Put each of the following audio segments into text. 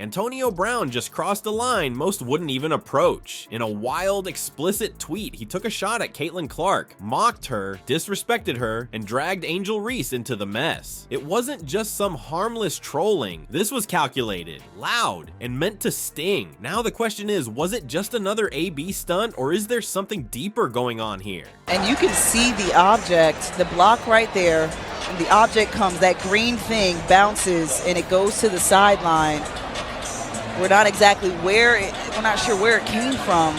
Antonio Brown just crossed a line most wouldn't even approach. In a wild, explicit tweet, he took a shot at Caitlin Clark, mocked her, disrespected her, and dragged Angel Reese into the mess. It wasn't just some harmless trolling. This was calculated, loud, and meant to sting. Now the question is, was it just another AB stunt, or is there something deeper going on here? And you can see the object, the block right there, and the object comes, that green thing bounces, and it goes to the sideline. We're not sure where it came from.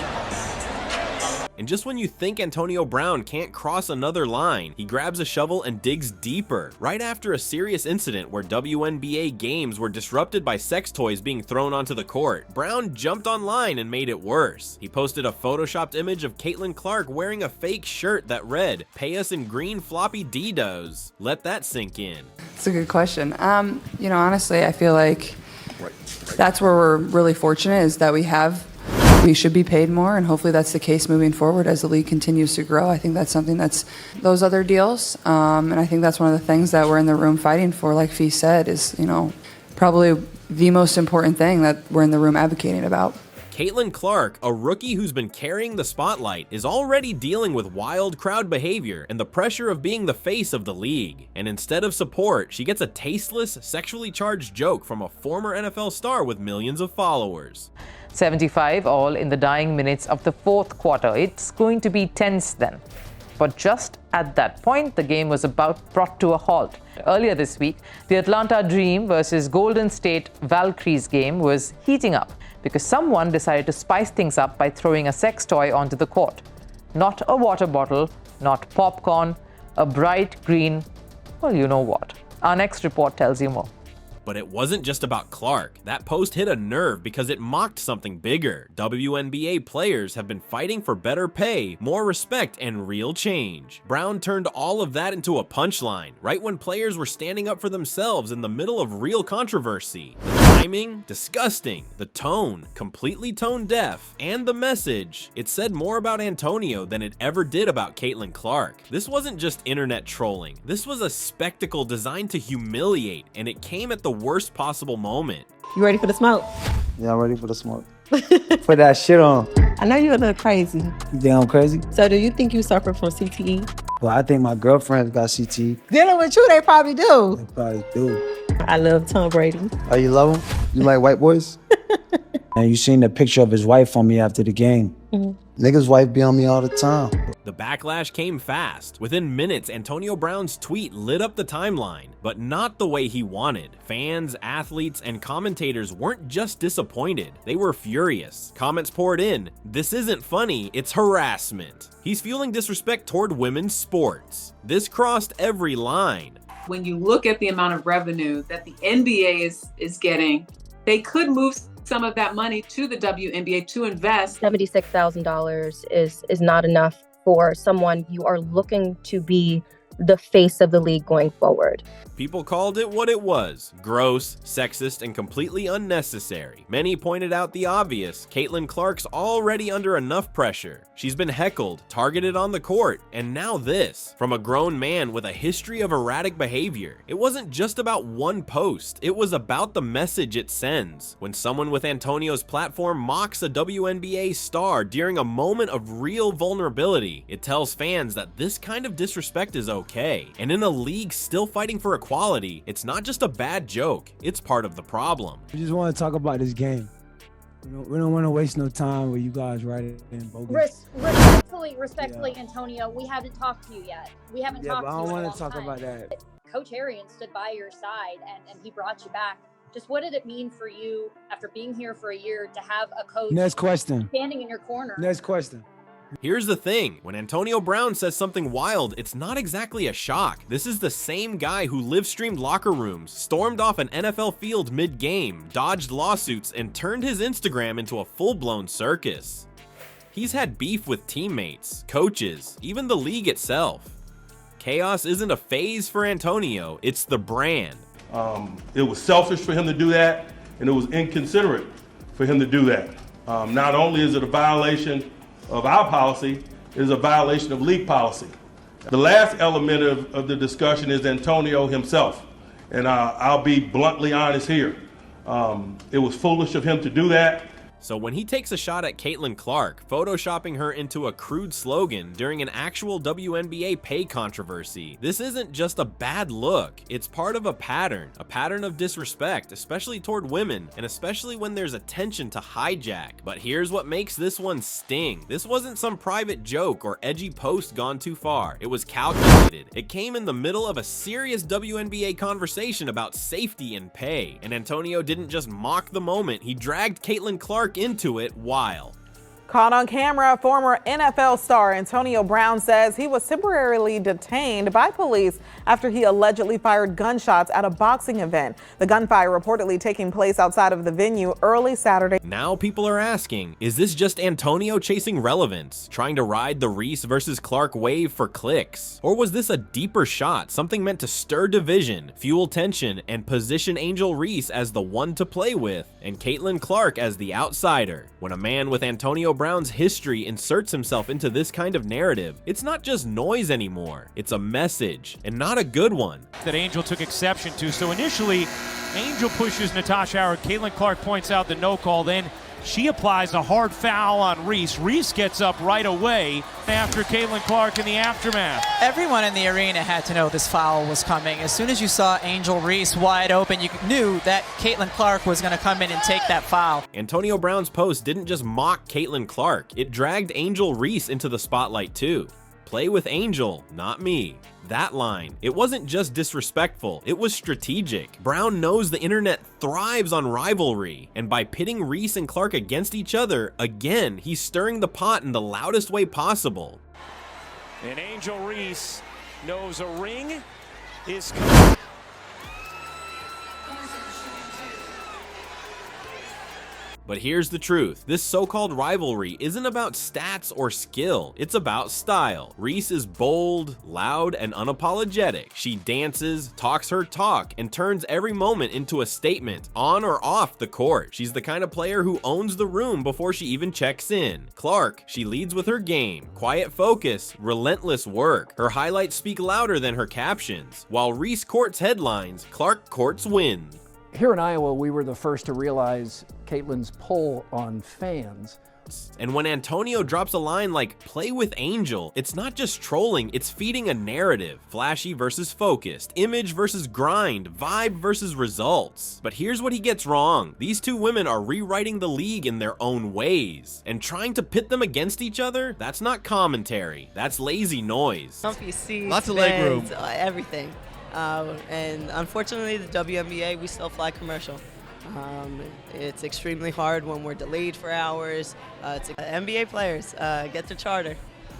And just when you think Antonio Brown can't cross another line, he grabs a shovel and digs deeper, right after a serious incident where WNBA games were disrupted by sex toys being thrown onto the court. Brown jumped online and made it worse. He posted a photoshopped image of Caitlin Clark wearing a fake shirt that read, "Pay us in green floppy Didos." Let that sink in. It's a good question. Honestly, I feel like that's where we're really fortunate, is that we should be paid more, and hopefully that's the case moving forward as the league continues to grow. I think that's something that's those other deals, and I think that's one of the things that we're in the room fighting for. Like Fee said, is probably the most important thing that we're in the room advocating about. Caitlin Clark, a rookie who's been carrying the spotlight, is already dealing with wild crowd behavior and the pressure of being the face of the league. And instead of support, she gets a tasteless, sexually charged joke from a former NFL star with millions of followers. 75 all in the dying minutes of the fourth quarter. It's going to be tense then. But just at that point, the game was brought to a halt. Earlier this week, the Atlanta Dream versus Golden State Valkyries game was heating up because someone decided to spice things up by throwing a sex toy onto the court. Not a water bottle, not popcorn, a bright green, well, you know what. Our next report tells you more. But it wasn't just about Clark. That post hit a nerve because it mocked something bigger. WNBA players have been fighting for better pay, more respect, and real change. Brown turned all of that into a punchline, right when players were standing up for themselves in the middle of real controversy. The timing, disgusting. The tone, completely tone deaf. And the message, it said more about Antonio than it ever did about Caitlin Clark. This wasn't just internet trolling. This was a spectacle designed to humiliate, and it came at the worst possible moment. You ready for the smoke? Yeah, I'm ready for the smoke. Put that shit on. I know you're a little crazy. You think I'm crazy? So do you think you suffer from CTE? Well, I think my girlfriend's got CTE. Dealing with you, they probably do. They probably do. I love Tom Brady. Oh, you love him? You like white boys? And you seen the picture of his wife on me after the game. Mm-hmm. Niggas' wife be on me all the time. The backlash came fast. Within minutes, Antonio Brown's tweet lit up the timeline, but not the way he wanted. Fans, athletes, and commentators weren't just disappointed, they were furious. Comments poured in, "This isn't funny, it's harassment." He's fueling disrespect toward women's sports. This crossed every line. When you look at the amount of revenue that the NBA is getting, they could move some of that money to the WNBA to invest. $76,000 is not enough for someone you are looking to be the face of the league going forward. People called it what it was: gross, sexist, and completely unnecessary. Many pointed out the obvious. Caitlin Clark's already under enough pressure. She's been heckled, targeted on the court, and now this, from a grown man with a history of erratic behavior. It wasn't just about one post, it was about the message it sends. When someone with Antonio's platform mocks a WNBA star during a moment of real vulnerability, it tells fans that this kind of disrespect is okay. And in a league still fighting for equality, it's not just a bad joke, it's part of the problem. We just want to talk about this game. We don't want to waste no time with you guys writing in bogus. Respectfully, Antonio, we haven't talked to you yet. We haven't talked to you. I don't want to talk about that. Coach Arian stood by your side and he brought you back. Just what did it mean for you after being here for a year to have a coach Next question. standing in your corner? Next question. Here's the thing, when Antonio Brown says something wild, it's not exactly a shock. This is the same guy who live-streamed locker rooms, stormed off an NFL field mid-game, dodged lawsuits, and turned his Instagram into a full-blown circus. He's had beef with teammates, coaches, even the league itself. Chaos isn't a phase for Antonio, it's the brand. It was selfish for him to do that, and it was inconsiderate for him to do that. Not only is it a violation of our policy, it is a violation of league policy. The last element of the discussion is Antonio himself, and I'll be bluntly honest here. It was foolish of him to do that. So when he takes a shot at Caitlin Clark, photoshopping her into a crude slogan during an actual WNBA pay controversy, this isn't just a bad look, it's part of a pattern of disrespect, especially toward women, and especially when there's attention to hijack. But here's what makes this one sting. This wasn't some private joke or edgy post gone too far. It was calculated. It came in the middle of a serious WNBA conversation about safety and pay, and Antonio didn't just mock the moment, he dragged Caitlin Clark into it while. Caught on camera, former NFL star Antonio Brown says he was temporarily detained by police after he allegedly fired gunshots at a boxing event. The gunfire reportedly taking place outside of the venue early Saturday. Now people are asking, is this just Antonio chasing relevance, trying to ride the Reese versus Clark wave for clicks? Or was this a deeper shot, something meant to stir division, fuel tension, and position Angel Reese as the one to play with, and Caitlin Clark as the outsider? When a man with Antonio Brown's history inserts himself into this kind of narrative, it's not just noise anymore, it's a message, and not a good one. That Angel took exception to. So initially, Angel pushes Natasha Howard. Caitlin Clark points out the no call. Then she applies a hard foul on Reese. Reese gets up right away after Caitlin Clark in the aftermath. Everyone in the arena had to know this foul was coming. As soon as you saw Angel Reese wide open, you knew that Caitlin Clark was going to come in and take that foul. Antonio Brown's post didn't just mock Caitlin Clark, it dragged Angel Reese into the spotlight too. Play with Angel, not me. That line, it wasn't just disrespectful, it was strategic. Brown knows the internet thrives on rivalry, and by pitting Reese and Clark against each other, again, he's stirring the pot in the loudest way possible. And Angel Reese knows a ring is coming. But here's the truth, this so-called rivalry isn't about stats or skill, it's about style. Reese is bold, loud, and unapologetic. She dances, talks her talk, and turns every moment into a statement, on or off the court. She's the kind of player who owns the room before she even checks in. Clark, she leads with her game, quiet focus, relentless work. Her highlights speak louder than her captions. While Reese courts headlines, Clark courts wins. Here in Iowa, we were the first to realize Caitlin's pull on fans. And when Antonio drops a line like, play with Angel, it's not just trolling, it's feeding a narrative. Flashy versus focused, image versus grind, vibe versus results. But here's what he gets wrong. These two women are rewriting the league in their own ways. And trying to pit them against each other, that's not commentary, that's lazy noise. Comfy seats, lots of leg room, everything. And unfortunately, the WNBA, we still fly commercial. It's extremely hard when we're delayed for hours. NBA players get the charter.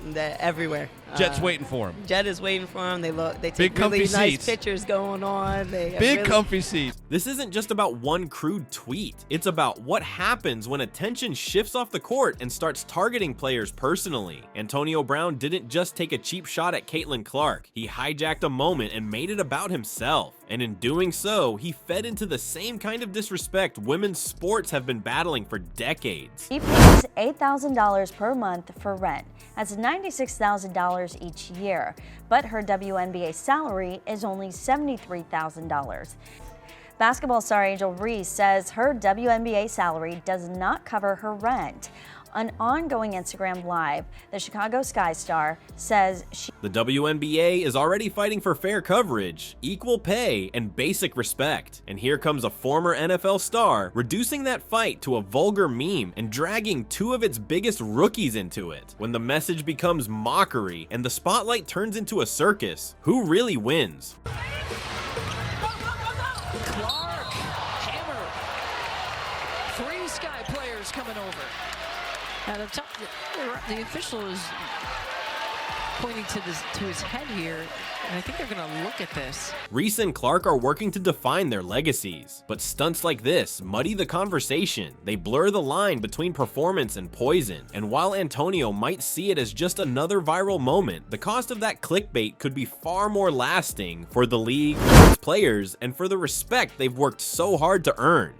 They're everywhere. Jet's waiting for them. Jet is waiting for them. They take big really nice seats. pictures going on. Big comfy seats. This isn't just about one crude tweet. It's about what happens when attention shifts off the court and starts targeting players personally. Antonio Brown didn't just take a cheap shot at Caitlin Clark. He hijacked a moment and made it about himself. And in doing so, he fed into the same kind of disrespect women's sports have been battling for decades. He pays $8,000 per month for rent. That's $96,000 each year, but her WNBA salary is only $73,000. Basketball star Angel Reese says her WNBA salary does not cover her rent. An ongoing Instagram Live, the Chicago Sky star says the WNBA is already fighting for fair coverage, equal pay, and basic respect. And here comes a former NFL star reducing that fight to a vulgar meme and dragging two of its biggest rookies into it. When the message becomes mockery and the spotlight turns into a circus, who really wins? Clark, hammer. 3 Sky players coming over. At the top, the official is pointing to his head here, and I think they're going to look at this. Reese and Clark are working to define their legacies, but stunts like this muddy the conversation. They blur the line between performance and poison, and while Antonio might see it as just another viral moment, the cost of that clickbait could be far more lasting for the league, for its players, and for the respect they've worked so hard to earn.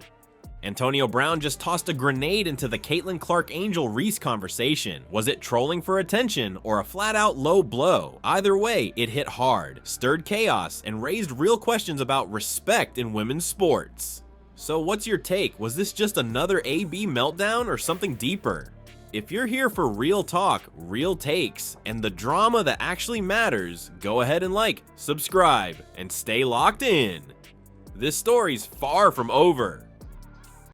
Antonio Brown just tossed a grenade into the Caitlin Clark Angel Reese conversation. Was it trolling for attention or a flat-out low blow? Either way, it hit hard, stirred chaos, and raised real questions about respect in women's sports. So what's your take? Was this just another AB meltdown or something deeper? If you're here for real talk, real takes, and the drama that actually matters, go ahead and like, subscribe, and stay locked in. This story's far from over.